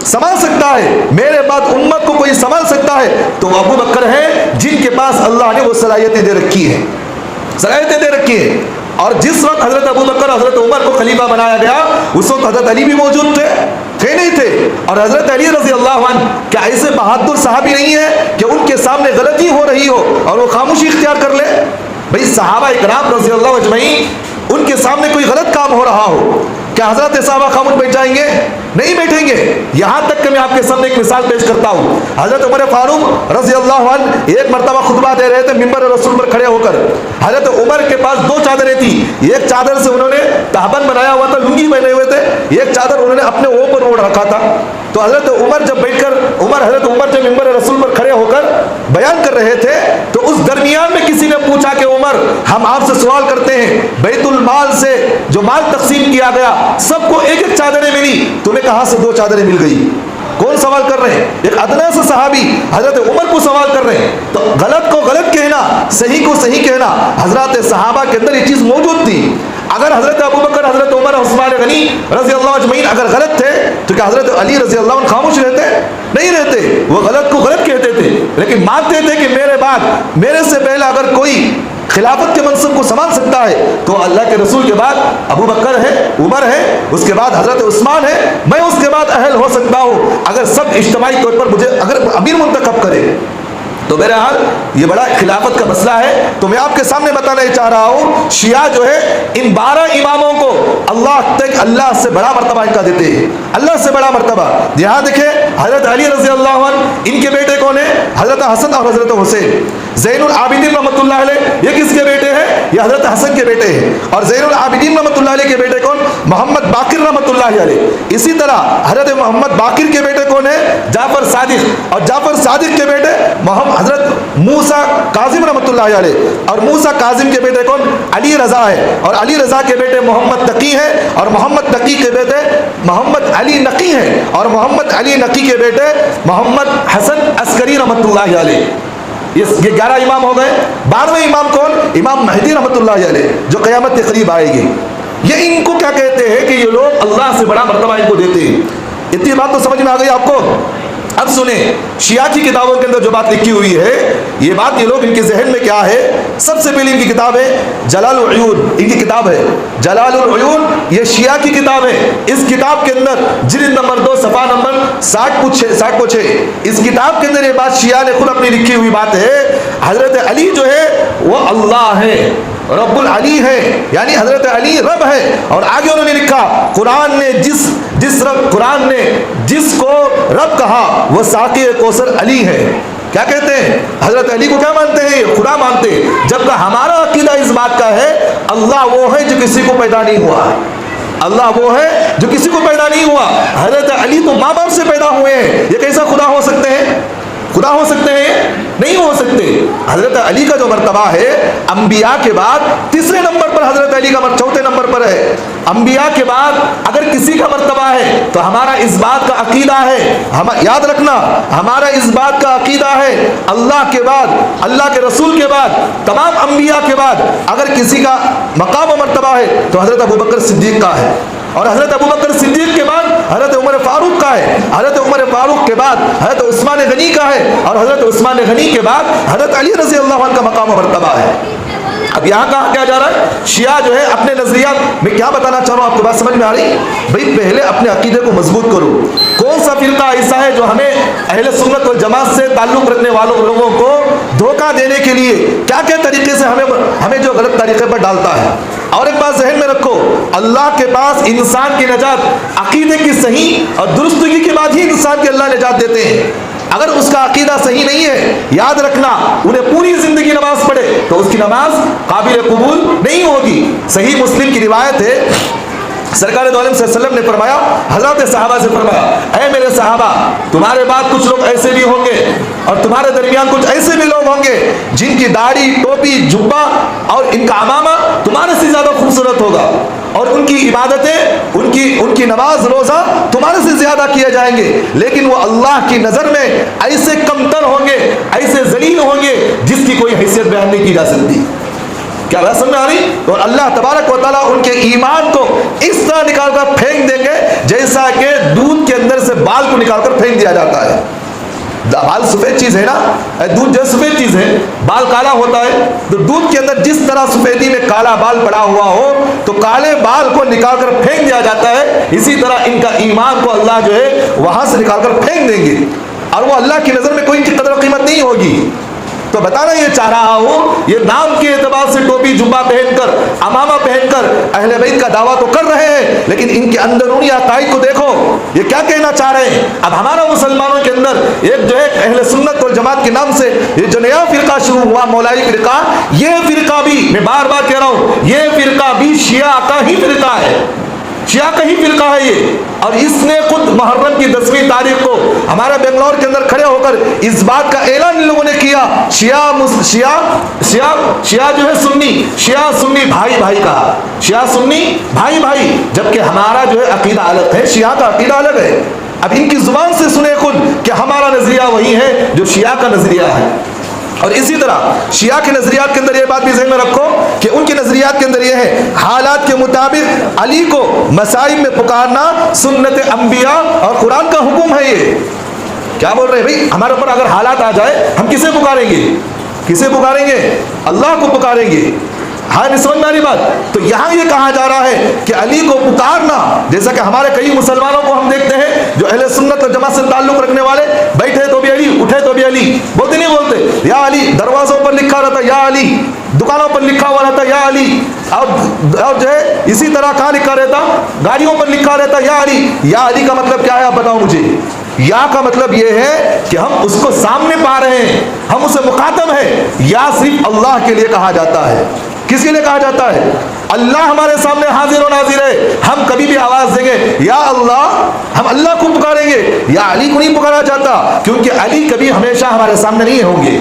سنبھال سکتا ہے، میرے بعد امت کو کوئی سنبھال سکتا ہے تو وہ ابو بکر ہے جن کے پاس اللہ نے وہ صلاحیتیں دے رکھی ہیں. اور جس وقت حضرت ابو بکر حضرت عمر کو خلیفہ بنایا گیا اس وقت حضرت علی بھی موجود تھے نہیں تھے. اور حضرت علی رضی اللہ عنہ کیا ایسے بہادر صحابی نہیں ہے کہ ان کے سامنے غلطی ہو رہی ہو اور وہ خاموشی اختیار کر لے؟ بھئی صحابہ اکرام رضی اللہ اجمعین ان کے سامنے کوئی غلط کام ہو رہا ہو کیا حضرت صحابہ خاموش بیٹھ جائیں گے؟ نہیں بیٹھیں گے. یہاں تک کہ میں آپ کے سامنے ایک مثال پیش کرتا ہوں. حضرت عمر فاروق رضی اللہ عنہ ایک مرتبہ خطبہ دے رہے تھے ممبر رسول پر کھڑے ہو کر. حضرت عمر کے پاس 2 چادریں تھی، ایک چادر سے انہوں نے تہبند بنایا ہوا تھا، لنگی پہنے ہوئے تھے، ایک چادر انہوں نے اپنے اوپر اوڑھ رکھا تھا. تو حضرت عمر جب ممبر رسول پر کھڑے ہو کر بیان کر رہے تھے تو اس درمیان میں کسی نے پوچھا کہ عمر ہم آپ سے سوال کرتے ہیں بیت المال سے جو مال تقسیم کیا گیا سب کو ایک چادریں ملی، تمہیں کہاں سے 2 چادریں مل گئی؟ کون سوال کر رہے ہیں؟ ایک ادنا سے صحابی حضرت عمر کو سوال کر رہے ہیں. تو غلط کو غلط کہنا، صحیح کو صحیح کہنا، حضرات صحابہ کے اندر یہ چیز موجود تھی. اگر حضرت ابو بکر حضرت عمر عثمان غنی رضی اللہ اجمعین اگر غلط تھے تو کیا حضرت علی رضی اللہ عنہ خاموش رہتے؟ نہیں رہتے. وہ غلط کو غلط کہتے تھے لیکن مانتے تھے کہ میرے بعد میرے سے پہلے اگر کوئی خلافت کے منصب کو سنبھال سکتا ہے تو اللہ کے رسول کے بعد ابو بکر ہے، عمر ہے، اس کے بعد حضرت عثمان ہے، میں اس کے بعد اہل ہو سکتا ہوں اگر سب اجتماعی طور پر مجھے اگر امیر منتخب کرے. تو بہرحال یہ بڑا خلافت کا مسئلہ ہے. تو میں آپ کے سامنے بتانا چاہ رہا ہوں شیعہ جو ہے ان 12 اماموں کو اللہ سے بڑا مرتبہ ان کا دیتے ہیں، اللہ سے بڑا مرتبہ. یہاں دیکھیں حضرت علی رضی اللہ عنہ، ان کے بیٹے کون ہیں؟ حضرت حسن اور حضرت حسین۔ زین العابدین رحمۃ اللہ علیہ یہ کس کے بیٹے ہیں؟ یہ حضرت حسن کے بیٹے ہیں۔ اور زین العابدین رحمۃ اللہ علیہ کے بیٹے کون؟ محمد باقر رحمۃ اللہ علیہ۔ اسی طرح حضرت محمد باقر کے بیٹے کون ہیں؟ جعفر صادق، اور جعفر صادق کے بیٹے حضرت موسیٰ کاظم رحمۃ اللہ علیہ، اور موسیٰ کاظم کے بیٹے کون؟ علی رضا ہے، اور علی رضا کے بیٹے محمد تقی ہیں، اور محمد تقی کے بیٹے محمد علی نقی ہیں، اور محمد علی نقی کے بیٹے محمد حسن عسکری رحمۃ اللہ علیہ۔ یہ 11 امام ہو گئے۔ 12ویں امام کون؟ امام مہدی رحمۃ اللہ علیہ، جو قیامت کے قریب آئے گی۔ یہ ان کو کیا کہتے ہیں کہ یہ لوگ اللہ سے بڑا مرتبہ ان کو دیتے ہیں۔ اتنی بات تو سمجھ میں آ گئی آپ کو؟ اب سنیں، شیعہ کی کتابوں کے اندر جو بات لکھی ہوئی ہے، یہ بات یہ لوگ ان کے ذہن میں کیا ہے؟ سب سے پہلے ان کی کتاب ہے جلال العیون، ان کی کتاب ہے جلال العیون، یہ شیعہ کی کتاب ہے۔ اس کتاب کے اندر جلد نمبر 2 صفحہ نمبر 60 کو 6، اس کتاب کے اندر یہ بات شیعہ نے خود اپنی لکھی ہوئی بات ہے، حضرت علی جو ہے وہ اللہ ہے، رب العلی ہے، یعنی حضرت علی رب ہے۔ اور آگے انہوں نے لکھا، قرآن نے قرآن نے جس کو رب کہا وہ ساقی کوثر علی ہے۔ کیا کہتے ہیں؟ حضرت علی کو کیا مانتے ہیں؟ خدا مانتے ہیں، جبکہ ہمارا عقیدہ اس بات کا ہے اللہ وہ ہے جو کسی کو پیدا نہیں ہوا، اللہ وہ ہے جو کسی کو پیدا نہیں ہوا۔ حضرت علی تو ماں باپ سے پیدا ہوئے ہیں، یہ کیسا خدا ہو سکتے ہیں؟ خدا ہو سکتے ہیں؟ نہیں ہو سکتے۔ حضرت علی کا جو مرتبہ ہے انبیاء کے بعد تیسرے نمبر پر، حضرت علی کا چوتھے نمبر پر ہے۔ انبیاء کے بعد اگر کسی کا مرتبہ ہے تو ہمارا اس بات کا عقیدہ ہے، یاد رکھنا، ہمارا اس بات کا عقیدہ ہے اللہ کے بعد، اللہ کے رسول کے بعد، تمام انبیاء کے بعد اگر کسی کا مقام و مرتبہ ہے تو حضرت ابوبکر صدیق کا ہے، اور حضرت ابوبکر صدیق کے بعد حضرت عمر فاروق کا ہے، حضرت عمر فاروق کے بعد حضرت عثمان غنی کا ہے، اور حضرت عثمان غنی کے بعد حضرت علی رضی اللہ عنہ کا مقام و مرتبہ ہے۔ اب یہاں کہا کیا جا رہا ہے؟ شیعہ جو ہے اپنے نظریات میں کیا بتانا چاہ رہا ہوں، آپ کو بات سمجھ میں آ رہی؟ بھائی پہلے اپنے عقیدے کو مضبوط کرو۔ کون سا فرقہ ایسا ہے جو ہمیں اہل سنت والجماعت سے تعلق رکھنے والوں لوگوں کو دھوکہ دینے کے لیے کیا کیا طریقے سے ہمیں جو غلط طریقے پر ڈالتا ہے؟ اور ایک بات ذہن میں رکھو، اللہ کے پاس انسان کی نجات عقیدے کی صحیح اور درستگی کے بعد ہی انسان کی اللہ نجات دیتے ہیں۔ اگر اس کا عقیدہ صحیح نہیں ہے، یاد رکھنا، انہیں پوری زندگی نماز پڑھے تو اس کی نماز قابل قبول نہیں ہوگی۔ صحیح مسلم کی روایت ہے، سرکار دو عالم صلی اللہ علیہ وسلم نے فرمایا، حضرات صحابہ سے فرمایا، اے میرے صحابہ، تمہارے بعد کچھ لوگ ایسے بھی ہوں گے اور تمہارے درمیان کچھ ایسے بھی لوگ ہوں گے جن کی داڑھی، ٹوپی، جبہ اور ان کا عمامہ تمہارے سے زیادہ خوبصورت ہوگا، اور ان کی عبادتیں، ان کی نماز روزہ تمہارے سے زیادہ کیے جائیں گے، لیکن وہ اللہ کی نظر میں ایسے کمتر ہوں گے، ایسے ذلیل ہوں گے جس کی کوئی حیثیت بیان نہیں کی جا سکتی۔ کیا بات سمجھ میں آ رہی؟ اور اللہ تبارک و تعالیٰ ان کے ایمان کو اس طرح نکال کر پھینک دیں گے جیسا کہ دودھ کے اندر سے بال کو نکال کر پھینک دیا جاتا ہے۔ بال سفید چیز ہے نا، دودھ جو سفید چیز ہے، بال کالا ہوتا ہے، تو دودھ کے اندر جس طرح سفیدی میں کالا بال پڑا ہوا ہو تو کالے بال کو نکال کر پھینک دیا جاتا ہے، اسی طرح ان کا ایمان کو اللہ جو ہے وہاں سے نکال کر پھینک دیں گے، اور وہ اللہ کی نظر میں کوئی ان کی قدر و قیمت نہیں ہوگی۔ تو بتانا یہ چاہ رہا ہوں، یہ نام کے اعتبار سے ٹوپی جبہ پہن کر، عمامہ پہن کر اہل بیت کا دعویٰ تو کر رہے ہیں، لیکن ان کے اندرونی عقائد کو دیکھو، یہ کیا کہنا چاہ رہے ہیں۔ اب ہمارا مسلمانوں کے اندر ایک جو ہے اہل سنت والجماعت کے نام سے یہ جو نیا فرقہ شروع ہوا، مولائی فرقہ، یہ فرقہ بھی میں بار بار کہہ رہا ہوں، یہ فرقہ بھی شیعہ کا ہی فرقہ ہے، شیعہ کا ہی فرقہ ہے یہ، اور اس نے خود محرم کی 10ویں تاریخ کو ہمارے بنگلور کے اندر کھڑے ہو کر اس بات کا اعلان ان لوگوں نے کیا، شیعہ جو ہے شیعہ سنی بھائی بھائی کہا، شیعہ سنی بھائی بھائی، جبکہ ہمارا جو ہے عقیدہ الگ ہے، شیعہ کا عقیدہ الگ ہے۔ اب ان کی زبان سے سنے خود کہ ہمارا نظریہ وہی ہے جو شیعہ کا نظریہ ہے۔ اور اسی طرح شیعہ کے نظریات کے اندر یہ بات بھی ذہن میں رکھو کہ ان کے نظریات کے اندر یہ ہے، حالات کے مطابق علی کو مصائب میں پکارنا سنت انبیاء اور قرآن کا حکم ہے۔ یہ کیا بول رہے ہیں بھائی؟ ہمارے اوپر اگر حالات آ جائے ہم کسے پکاریں گے؟ کسے پکاریں گے؟ اللہ کو پکاریں گے۔ ہاں سمجھ میں آ رہی بات؟ تو یہاں یہ کہا جا رہا ہے کہ علی کو پکارنا، جیسا کہ ہمارے کئی مسلمانوں کو ہم دیکھتے ہیں جو اہل سنت و جماعت سے تعلق رکھنے والے، بیٹھے تو بھی علی، اٹھے تو بھی علی، بولتے نہیں بولتے یا علی، دروازوں پر لکھا رہتا یا علی، دکانوں پر لکھا ہوا رہتا یا علی، اور جو ہے اسی طرح کہاں لکھا رہتا؟ گاڑیوں پر لکھا رہتا یا علی۔ یا علی کا مطلب کیا ہے آپ بتاؤ مجھے؟ یا کا مطلب یہ ہے کہ ہم اس کو سامنے پا رہے ہیں، ہم اسے مخاطب ہیں۔ یا صرف اللہ کے لیے کہا جاتا ہے۔ کس کے لیے کہا جاتا ہے؟ اللہ ہمارے سامنے حاضر و ناظر ہے، ہم کبھی بھی آواز دیں گے یا اللہ، ہم اللہ کو پکاریں گے، یا علی کو نہیں پکارا جاتا، کیونکہ علی کبھی ہمیشہ ہمارے سامنے نہیں ہوں گے۔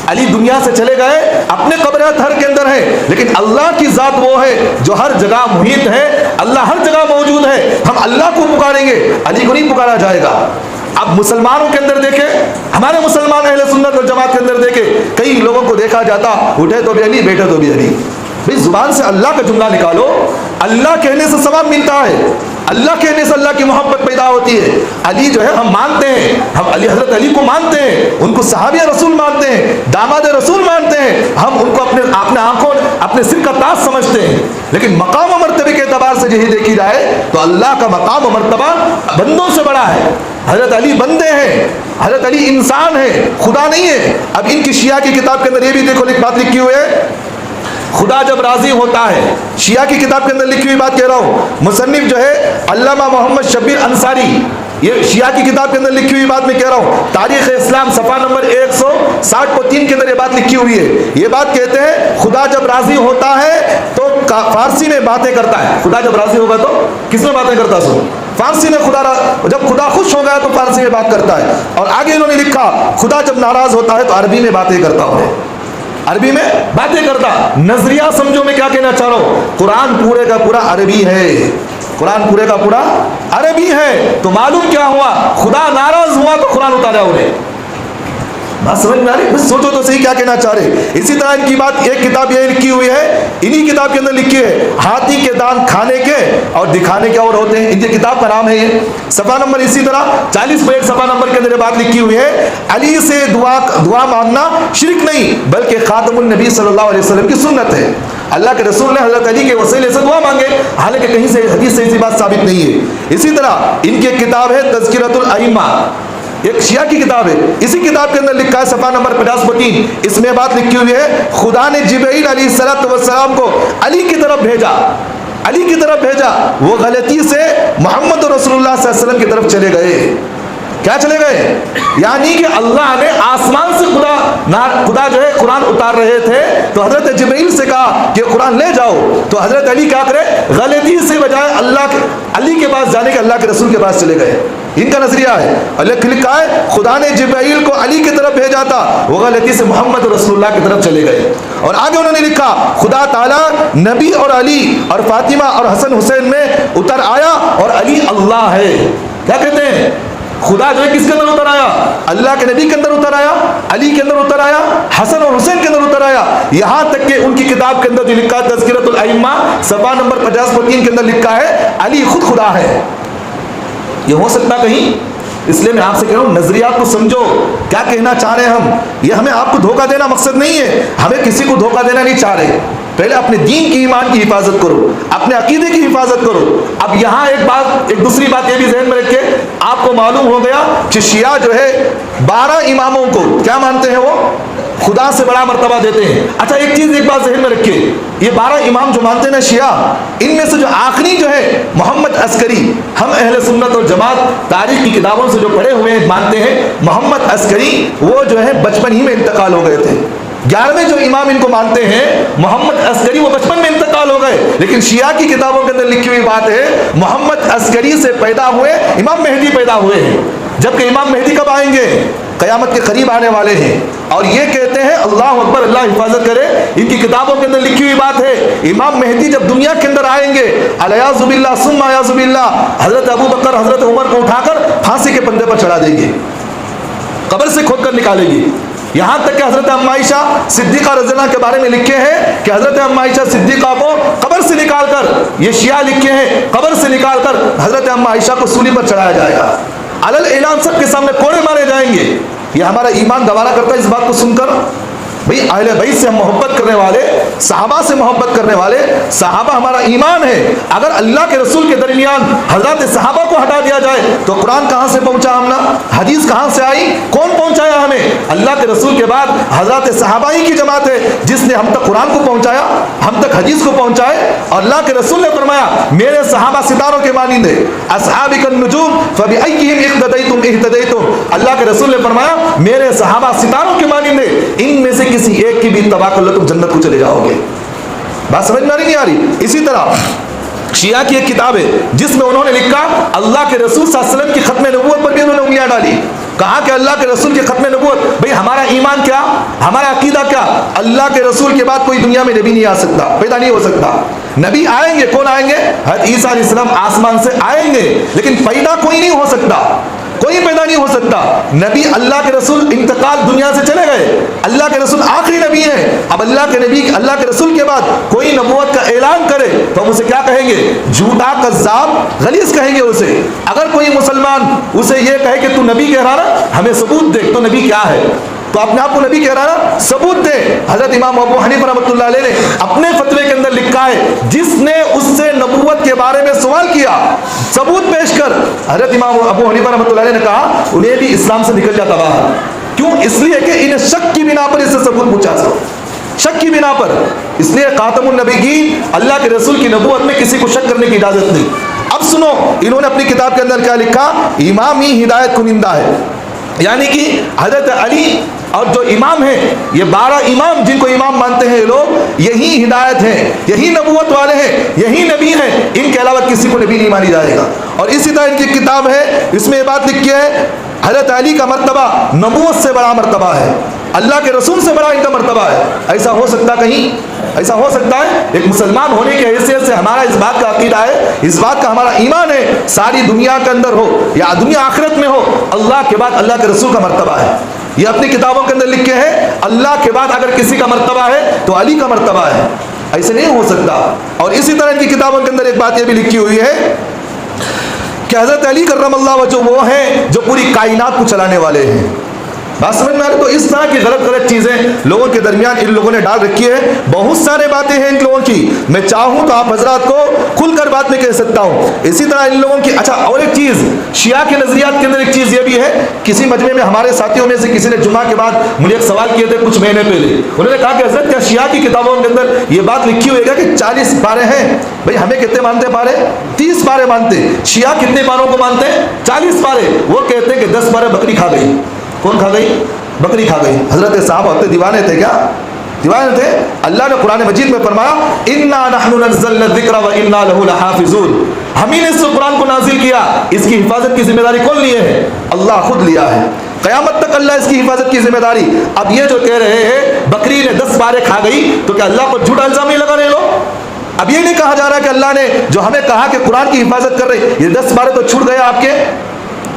علی دنیا سے چلے گئے، اپنے قبر اطہر کے اندر ہے، لیکن اللہ کی ذات وہ ہے جو ہر جگہ محیط ہے، اللہ ہر جگہ موجود ہے، ہم اللہ کو پکاریں گے، علی کو نہیں پکارا جائے گا۔ اب مسلمانوں کے اندر دیکھیں، ہمارے مسلمان اہل سنت والجماعت کے اندر دیکھیں، کئی لوگوں کو دیکھا جاتا اٹھے تو بھی علی، بیٹھے تو بھی علی۔ بھئی زبان سے اللہ کا جملہ نکالو، اللہ کہنے سے ثواب ملتا ہے، اللہ کہنے سے اللہ کی محبت پیدا ہوتی ہے۔ علی جو ہے ہم مانتے ہیں، ہم حضرت علی کو مانتے ہیں، ان کو صحابی رسول مانتے ہیں، داماد رسول مانتے ہیں، ہم ان کو اپنے آنکھوں اپنے سر کا تاج سمجھتے ہیں، لیکن مقام و مرتبے کے اعتبار سے یہی دیکھی جائے تو اللہ کا مقام و مرتبہ بندوں سے بڑا ہے۔ حضرت علی بندے ہیں، حضرت علی انسان ہے، خدا نہیں ہے۔ اب ان کی شیعہ کی کتاب کے اندر یہ بھی دیکھو بات لکھی ہوئی ہے، خدا جب راضی ہوتا ہے، شیعہ کی کتاب کے اندر لکھی ہوئی بات کہہ رہا ہوں، مصنف جو ہے علامہ محمد شبیر انصاری، یہ شیعہ کی کتاب کے اندر لکھی ہوئی بات میں کہہ رہا ہوں، تاریخ اسلام صفحہ نمبر 160-3 کے اندر یہ بات لکھی ہوئی ہے۔ یہ بات کہتے ہیں خدا جب راضی ہوتا ہے تو فارسی میں باتیں کرتا ہے، خدا جب راضی ہوگا تو کس میں باتیں کرتا ہے؟ فارسی میں جب خدا خوش ہو گیا تو فارسی میں بات کرتا ہے۔ اور آگے انہوں نے لکھا خدا جب ناراض ہوتا ہے تو عربی میں باتیں کرتا ہے، عربی میں باتیں کرتا۔ نظریہ سمجھو میں کیا کہنا چاہ رہا ہوں، قرآن پورے کا پورا عربی ہے، قرآن پورے کا پورا عربی ہے، تو معلوم کیا ہوا، خدا ناراض ہوا تو قرآن اتارا انہیں۔ بات سمجھ میں آ رہی؟ بس سوچو تو صحیح کیا کہنا چاہ رہے۔ اسی طرح ان کی بات ایک کتاب یہ لکھی ہوئی ہے، انہی کتاب کے اندر لکھی ہے، ہاتھی کے دانت کھانے کے اور دکھانے کے اور ہوتے ہیں، ان کی کتاب کا نام ہے یہ، صفحہ نمبر اسی طرح 40 صفحہ نمبر کے اندر یہ بات لکھی ہوئی ہے، علی سے دعا مانگنا شرک نہیں بلکہ خاتم النبی صلی اللہ علیہ وسلم کی سنت ہے۔ اللہ کے رسول نے حضرت علی کے وسیلے سے دعا مانگے، حالانکہ کہیں سے حدیث سے ایسی بات ثابت نہیں ہے۔ اسی طرح ان کی ایک کتاب ہے تذکرۃ الائمہ، ایک شیعہ کی کتاب ہے، اسی کتاب کے اندر لکھا ہے صفحہ نمبر 50-3، اس میں بات لکھی ہوئی ہے خدا نے جبرائیل علیہ السلام کو علی کی طرف بھیجا، علی کی طرف بھیجا، وہ غلطی سے محمد رسول اللہ صلی اللہ علیہ وسلم کی طرف چلے گئے۔ کیا چلے گئے؟ یعنی کہ اللہ نے آسمان سے خدا جو ہے قرآن اتار رہے تھے تو حضرت جبرائیل سے کہا کہ قرآن لے جاؤ، تو حضرت علی کیا کرے، غلطی سے بجائے علی کے پاس جانے کے اللہ کے رسول کے پاس چلے گئے۔ ان کا نظریہ ہے، اللہ لکھا ہے خدا نے جبرائیل کو علی کی طرف بھیجا تھا، وہ غلطی سے محمد رسول اللہ کی طرف چلے گئے۔ اور آگے انہوں نے لکھا خدا تعالیٰ نبی اور علی اور فاطمہ اور حسن حسین میں اتر آیا اور علی اللہ ہے۔ کیا کہتے ہیں؟ خدا جو ہے کس کے اندر اتر آیا؟ اللہ کے نبی کے اندر اتر آیا، علی کے اندر اتر آیا، حسن اور حسین کے اندر اتر آیا، یہاں تک کہ ان کی کتاب کے اندر جو لکھا ہے تذکرۃ الائمہ صفحہ نمبر 50-3 کے اندر لکھا ہے علی خود خدا ہے۔ یہ ہو سکتا کہیں؟ اس لیے میں آپ سے کہہ رہا ہوں نظریات کو سمجھو، کیا کہنا چاہ رہے ہیں ہم، یہ ہمیں آپ کو دھوکہ دینا مقصد نہیں ہے، ہمیں کسی کو دھوکہ دینا نہیں چاہ رہے، پہلے اپنے دین کی ایمان کی حفاظت کرو، اپنے عقیدے کی حفاظت کرو۔ اب یہاں ایک دوسری بات یہ بھی ذہن میں رکھے، آپ کو معلوم ہو گیا کہ شیعہ جو ہے 12 اماموں کو کیا مانتے ہیں، وہ خدا سے بڑا مرتبہ دیتے ہیں۔ اچھا ایک بات ذہن میں رکھے، یہ 12 امام جو مانتے ہیں نا شیعہ، ان میں سے جو آخری جو ہے محمد عسکری، ہم اہل سنت اور جماعت تاریخ کی کتابوں سے جو پڑھے ہوئے مانتے ہیں محمد عسکری وہ جو ہے بچپن ہی میں انتقال ہو گئے تھے۔ 11ویں جو امام ان کو مانتے ہیں محمد عسکری وہ بچپن میں انتقال ہو گئے، لیکن شیعہ کی کتابوں کے اندر لکھی ہوئی بات ہے محمد عسکری سے پیدا ہوئے امام مہدی پیدا ہوئے ہیں، جبکہ امام مہدی کب آئیں گے؟ قیامت کے قریب آنے والے ہیں۔ اور یہ کہتے ہیں اللہ اکبر، اللہ حفاظت کرے، ان کی کتابوں کے اندر لکھی ہوئی بات ہے امام مہدی جب دنیا کے اندر آئیں گے الیاذ باللہ ثم اعوذ باللہ، حضرت ابو بکر حضرت عمر کو اٹھا کر پھانسی کے پندے پر چڑھا دیں گے، قبر سے کھود کر نکالیں گے۔ یہاں تک کہ حضرت ام عائشہ صدیقہ رضی اللہ کے بارے میں لکھے ہیں کہ حضرت ام عائشہ صدیقہ کو قبر سے نکال کر، یہ شیعہ لکھے ہیں، قبر سے نکال کر حضرت ام عائشہ کو سولی پر چڑھایا جائے گا، علل اعلان سب کے سامنے کوڑے مارے جائیں گے۔ یہ ہمارا ایمان گوارا کرتا ہے اس بات کو سن کر؟ بھئی اہل بیت سے ہم محبت کرنے والے، صحابہ سے محبت کرنے والے، صحابہ ہمارا ایمان ہے. اگر اللہ کے رسول کے درمیان حضرات صحابہ کو ہٹا دیا جائے تو قرآن کہاں سے پہنچا ہم نا؟ حدیث کہاں سے آئی؟ کون پہنچایا ہمیں؟ اللہ کے رسول کے بعد حضرات صحابہ ہی کی جماعت ہے جس نے ہم تک قرآن کو پہنچایا، ہم تک حدیث کو پہنچائے. اور اللہ کے رسول نے فرمایا میرے صحابہ ستاروں کے مانند ہیں، اصحابک النجوم فبأیہم اقتدیتم اہتدیتم. اللہ کے رسول نے فرمایا میرے صحابہ ستاروں کے مانند ہیں، ان میں سے کسی ایک کی بھی اتباع کر لو تم جنت کو چلے جاؤ گے. بات سمجھ میں نہیں آ رہی؟ اسی طرح شیعہ کی ایک کتاب ہے جس میں انہوں نے لکھا اللہ کے رسول صلی اللہ علیہ وسلم کی ختم نبوت پر بھی انہوں نے انگلیاں ڈالی. کہا کہ اللہ کے رسول کی ختم نبوت، بھئی ہمارا ایمان کیا، ہمارا عقیدہ کیا؟ اللہ کے رسول کے بعد کوئی دنیا میں نبی نہیں آ سکتا، پیدا نہیں ہو سکتا. نبی آئیں گے، کون آئیں گے؟ حضرت عیسیٰ علیہ السلام آسمان سے آئیں گے، لیکن پیدا کوئی نہیں ہو سکتا، کوئی پیدا نہیں ہو سکتا. نبی اللہ کے رسول انتقال دنیا سے چلے گئے، اللہ کے رسول آخری نبی ہیں. اب اللہ کے نبی، اللہ کے رسول کے بعد کوئی نبوت کا اعلان کرے تو ہم اسے کیا کہیں گے؟ جھوٹا، کذاب، غلیظ کہیں گے اسے. اگر کوئی مسلمان اسے یہ کہے کہ تو نبی کہہ رہا نا، ہمیں ثبوت دے تو نبی کیا ہے، تو اپنے آپ کو نبی کہہ رہا نا، ثبوت دے. حضرت امام ابو حنیفہ رحمۃ اللہ علیہ نے اپنے فتوے کے اندر لکھا ہے جس نے اس سے نبوت کے بارے میں سوال کیا ثبوت پیش کر. حضرت امام ابو حنیفہ رحمۃ اللہ علیہ نے کہا انہیں بھی اسلام سے نکل جاتا باہر. کیوں؟ اس لیے کہ انہیں شک کی بنا پر اس سے ثبوت پوچھا سو، شک کی بنا پر. اس لیے خاتم النبیین اللہ کے رسول کی نبوت میں کسی کو شک کرنے کی اجازت نہیں. اب سنو انہوں نے اپنی کتاب کے اندر کیا لکھا؟ امام ہی ہدایت کنندہ ہے، یعنی کہ حضرت علی اور جو امام ہیں، یہ 12 امام جن کو امام مانتے ہیں لوگ، یہی ہدایت ہیں، یہی نبوت والے ہیں، یہی نبی ہیں، ان کے علاوہ کسی کو نبی نہیں مانی جائے گا. اور اسی طرح ان کی کتاب ہے، اس میں یہ بات لکھی ہے حضرت علی کا مرتبہ نبوت سے بڑا مرتبہ ہے، اللہ کے رسول سے بڑا ان کا مرتبہ ہے. ایسا ہو سکتا کہیں؟ ایسا ہو سکتا ہے؟ ایک مسلمان ہونے کی حیثیت سے ہمارا اس بات کا عقیدہ ہے، اس بات کا ہمارا ایمان ہے، ساری دنیا کے اندر ہو یا دنیا آخرت میں ہو، اللہ کے بعد اللہ کے رسول کا مرتبہ ہے. یہ اپنی کتابوں کے اندر لکھے ہیں اللہ کے بعد اگر کسی کا مرتبہ ہے تو علی کا مرتبہ ہے. ایسے نہیں ہو سکتا. اور اسی طرح ان کی کتابوں کے اندر ایک بات یہ بھی لکھی ہوئی ہے کہ حضرت علی کرم اللہ وجہ وہ ہیں جو پوری کائنات کو چلانے والے ہیں. بات سمجھ میں آ رہی؟ تو اس طرح کی غلط چیزیں لوگوں کے درمیان ان لوگوں نے ڈال رکھی ہے. بہت سارے باتیں ہیں ان لوگوں کی، میں چاہوں تو آپ حضرات کو کھل کر بات میں کہہ سکتا ہوں. اسی طرح ان لوگوں کی اچھا اور ایک چیز شیعہ کے نظریات کے اندر ایک چیز یہ بھی ہے. کسی مجمع میں ہمارے ساتھیوں میں سے کسی نے جمعہ کے بعد مجھے ایک سوال کیے تھے کچھ مہینے پہلے. انہوں نے کہا کہ حضرت کیا شیعہ کی کتابوں کے اندر یہ بات لکھی ہوئی ہے کہ 40 پارے ہیں؟ بھائی ہمیں کتنے مانتے پارے؟ 30 پارے مانتے. شیعہ کتنے پاروں کو مانتے ہیں؟ 40 پارے. وہ کہتے ہیں کہ 10 پارے بکری کھا گئی. کون کھا گئی؟ بکری کھا گئی. حضرت صاحب ہوتے دیوانے تھے کیا؟ دیوانے تھے. اللہ نے قرآن مجید میں فرمایا انا نحن نزلنا الذکر وانا له لحافظون. ہم ہی نے اس قرآن کو نازل کیا، اس کی حفاظت کی ذمہ داری کون لیے ہے؟ اللہ خود لیا ہے. قیامت تک اللہ اس کی حفاظت کی ذمہ داری. اب یہ جو کہہ رہے ہیں بکری نے 10 پارے کھا گئی، تو کیا اللہ پر جھوٹا الزام نہیں لگا رہے لوگ؟ اب یہ نہیں کہا جا رہا کہ اللہ نے جو ہمیں کہا کہ قرآن کی حفاظت کر رہے، یہ 10 پارے تو چھوٹ گئے آپ کے.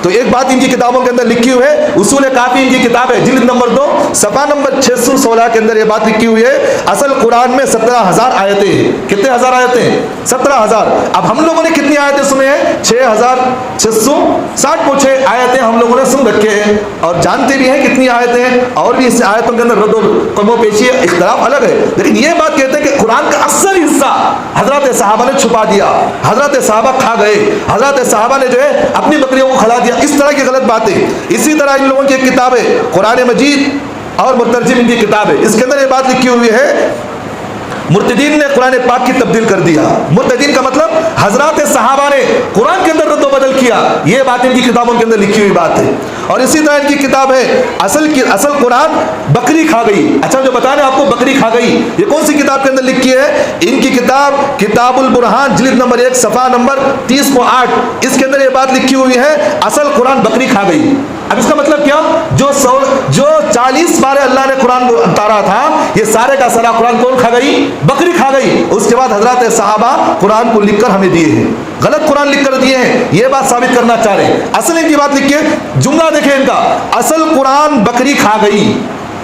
تو ایک بات ان کی کتابوں کے اندر لکھی ہوئی ہے، اصول کافی ان کی کتاب ہے جلد نمبر 2 صفحہ نمبر 616 کے اندر یہ بات لکھی ہوئی ہے اصل قرآن میں 17,000 آیتیں ہیں. کتنے ہزار آیتیں ہیں؟ 17,000. اب ہم لوگوں نے کتنی آیتیں سنے ہیں؟ 6,660 پوچھے آیتیں ہم لوگوں نے سن رکھے ہیں اور جانتے بھی ہیں کتنی آیتیں ہیں، اور بھی اس آیتوں کے اندر رد و کم و بیشی اختلاف الگ ہے. لیکن یہ بات کہتے ہیں کہ قرآن کا اصل حصہ حضرات صحابہ نے چھپا دیا، حضرات صحابہ کھا گئے، حضرات صحابہ نے جو ہے اپنی بکریوں کو کھلا دیا. اس طرح کی غلط باتیں. اسی طرح ان لوگوں کی ایک کتاب ہے قرآن مجید اور مترجم ان کی کتاب ہے، اس کے اندر یہ بات لکھی ہوئی ہے مرتدین نے قرآن پاک کی تبدیل کر دیا. مرتدین کا مطلب حضرات صحابہ نے قرآن کے اندر رد و بدل کیا. یہ بات ان کی کتابوں کے اندر لکھی ہوئی بات ہے. اور اسی طرح ان کی کتاب ہے اصل قرآن بکری کھا گئی. اچھا جو بتا رہے آپ کو بکری کھا گئی، یہ کون سی کتاب کے اندر لکھی ہے؟ ان کی کتاب کتاب البرہان جلد نمبر 1 صفحہ نمبر 30.8. اس کے اندر یہ بات لکھی ہوئی ہے اصل قرآن بکری کھا گئی. اب اس کا مطلب کیا؟ جو 40 پارے اللہ نے قرآن کو اتارا تھا، یہ سارے کا سارا قرآن کون کھا گئی؟ بکری کھا گئی. اس کے بعد حضرات صحابہ قرآن کو لکھ کر ہمیں دیے ہیں، غلط قرآن لکھ کر دیے ہیں. یہ بات ثابت کرنا چاہ رہے ہیں. اصل ان کی بات لکھیے، جملہ دیکھیں ان کا، اصل قرآن بکری کھا گئی.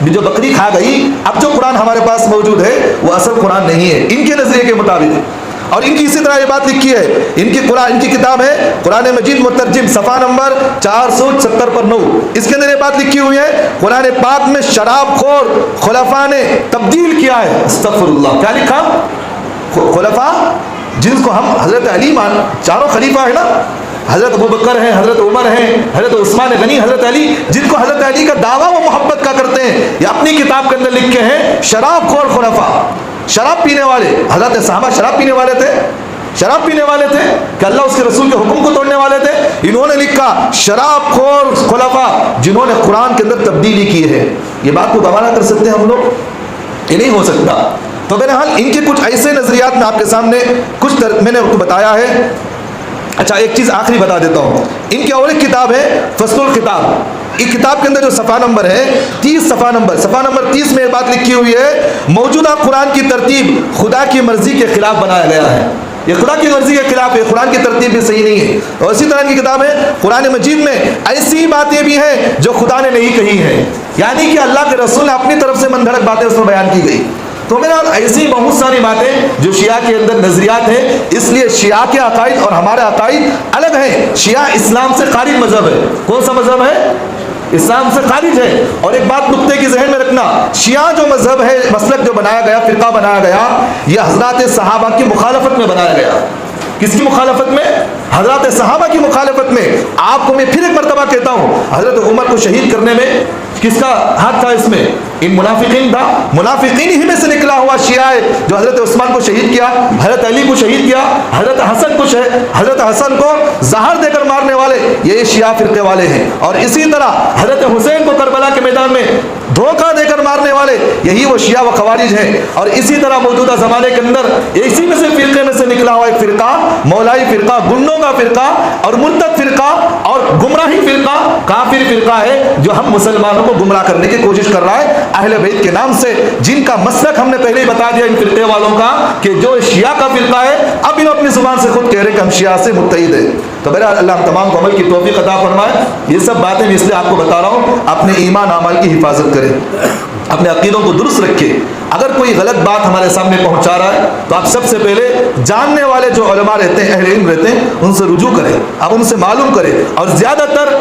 جو بکری کھا گئی، اب جو قرآن ہمارے پاس موجود ہے وہ اصل قرآن نہیں ہے ان کے نظریے کے مطابق. اور ان کی اسی طرح یہ بات لکھی ہے، ان کی کتاب ہے قرآن مجید مترجم، صفحہ نمبر 470 پر 9، اس کے اندر یہ بات لکھی ہوئی ہے قرآن پاک میں شراب خور خلفاء نے تبدیل کیا ہے، استغفر اللہ، کیا لکھا؟ خلفاء جن کو ہم حضرت علی چاروں خلیفہ ہے نا، حضرت ابوبکر ہیں، حضرت عمر ہیں، حضرت عثمان غنی، حضرت علی، جن کو حضرت علی کا دعویٰ وہ محبت کا کرتے ہیں، یہ اپنی کتاب کے اندر لکھ کے ہیں شراب خور خلفاء، شراب پینے والے، حضرت صحابہ شراب پینے والے تھے، شراب پینے والے تھے کہ اللہ اس کے رسول کے حکم کو توڑنے والے تھے، انہوں نے لکھا شراب خور خلفاء جنہوں نے قرآن کے اندر تبدیلی کی ہے۔ یہ بات کو گوارا کر سکتے ہیں ہم لوگ؟ یہ نہیں ہو سکتا۔ تو بہرحال ان کے کچھ ایسے نظریات میں آپ کے سامنے کچھ میں نے بتایا ہے۔ اچھا ایک چیز آخری بتا دیتا ہوں، ان کی اور ایک کتاب ہے فصل الخطاب، اس کتاب کے اندر جو صفحہ نمبر ہے 30، صفحہ نمبر 30 میں یہ بات لکھی ہوئی ہے موجودہ قرآن کی ترتیب خدا کی مرضی کے خلاف بنایا گیا ہے، یہ خدا کی مرضی کے خلاف ہے، قرآن کی ترتیب بھی صحیح نہیں ہے۔ اور اسی طرح کی کتاب ہے قرآن مجید میں ایسی باتیں بھی ہیں جو خدا نے نہیں کہی ہیں، یعنی کہ اللہ کے رسول نے اپنی طرف سے من گھڑت باتیں اس میں بیان کی گئی۔ تو میرا ایسی بہت ساری باتیں جو شیعہ کے اندر نظریات ہیں، اس لیے شیعہ کے عقائد اور ہمارے عقائد الگ ہیں۔ شیعہ اسلام سے خارج مذہب ہے۔ کون سا مذہب ہے؟ اسلام سے خارج ہے۔ اور ایک بات نقطے کی ذہن میں رکھنا، شیعہ جو مذہب ہے، مسلک جو بنایا گیا، فرقہ بنایا گیا، یہ حضرات صحابہ کی مخالفت میں بنایا گیا۔ کس کی مخالفت میں؟ حضرات صحابہ کی مخالفت میں۔ آپ کو میں پھر ایک مرتبہ کہتا ہوں، حضرت عمر کو شہید کرنے میں کس کا ہاتھ تھا؟ اس میں ان منافقین تھا، منافقین ہی میں سے نکلا ہوا شیعہ ہے جو حضرت عثمان کو شہید کیا، حضرت علی کو شہید کیا، حضرت حسن کو زہر دے کر مارنے والے یہ شیعہ فرقے والے ہیں۔ اور اسی طرح حضرت حسین کو کربلا کے میدان میں دھوکہ دے کر مارنے والے یہی وہ شیعہ و خوارج ہیں۔ اور اسی طرح موجودہ زمانے کے اندر اسی میں سے فرقے میں سے نکلا ہوا ایک فرقہ مولائی فرقہ، گنڈوں کا فرقہ اور مرتد فرقہ اور گمراہی فرقہ، کافر فرقہ ہے جو ہم مسلمانوں کو گمراہ کرنے کی کوشش کر رہا ہے اہل بیت کے نام سے، جن کا مسلک ہم نے پہلے ہی بتا دیا ان فرقے والوں کا کہ جو شیعہ کا فرقہ ہے، اب انہوں اپنی زبان سے خود کہہ رہے کہ ہم شیعہ سے متحد ہیں۔ تو بہرحال اللہ تمام کو عمل کی توفیق عطا فرمائے۔ یہ سب باتیں میں اس لیے آپ کو بتا رہا ہوں، اپنے ایمان اعمال کی حفاظت کریں، اپنے عقیدوں کو درست رکھیں۔ اگر کوئی غلط بات ہمارے سامنے پہنچا رہا ہے تو آپ سب سے پہلے جاننے والے جو علماء رہتے ہیں، اہل علم رہتے ہیں، ان سے رجوع کریں، آپ ان سے معلوم کریں۔ اور زیادہ تر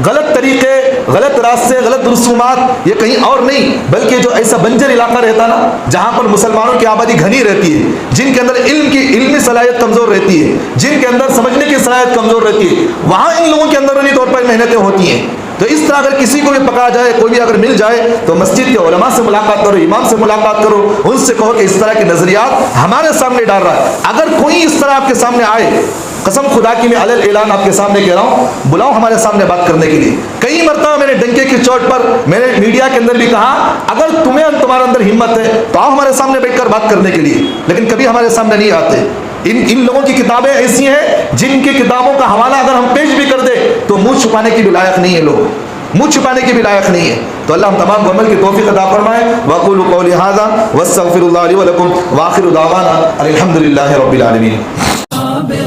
غلط طریقے، غلط راستے، غلط رسومات یہ کہیں اور نہیں بلکہ جو ایسا بنجر علاقہ رہتا نا جہاں پر مسلمانوں کی آبادی گھنی رہتی ہے، جن کے اندر علمی صلاحیت کمزور رہتی ہے، جن کے اندر سمجھنے کی صلاحیت کمزور رہتی ہے، وہاں ان لوگوں کے اندرونی طور پر محنتیں ہوتی ہیں۔ تو اس طرح اگر کسی کو بھی پکڑا جائے، کوئی بھی اگر مل جائے تو مسجد کے علماء سے ملاقات کرو، امام سے ملاقات کرو، ان سے کہو کہ اس طرح کے نظریات ہمارے سامنے ڈال رہا ہے۔ اگر کوئی اس طرح آپ کے سامنے آئے، قسم خدا کی میں علل اعلان آپ کے سامنے کہہ رہا ہوں، بلاؤ ہمارے سامنے بات کرنے کے لیے۔ کئی مرتبہ میں نے ڈنکے کی چوٹ پر میں نے میڈیا کے اندر بھی کہا اگر تمہارے اندر ہمت ہے تو آؤ ہمارے سامنے بیٹھ کر بات کرنے کے لیے، لیکن کبھی ہمارے سامنے نہیں آتے۔ ان لوگوں کی کتابیں ایسی ہیں جن کی کتابوں کا حوالہ اگر ہم پیش بھی کر دیں تو منہ چھپانے کی بھی لائق نہیں ہے، لوگ منہ چھپانے کی بھی لائق نہیں ہے۔ تو اللہ ہم تمام کو عمل کی توفیق عطا فرمائے۔ وَأَقُولُ قَوْلِي هَذَا وَأَسْتَغْفِرُ اللَّهَ لِي وَلَكُمْ وَآخِرُ دَعْوَانَا الْحَمْدُ لِلَّهِ رَبِّ الْعَالَمِينَ۔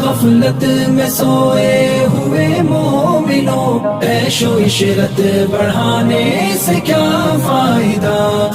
غفلت میں سوئے ہوئے مومنوں، عیش و عشرت بڑھانے سے کیا فائدہ؟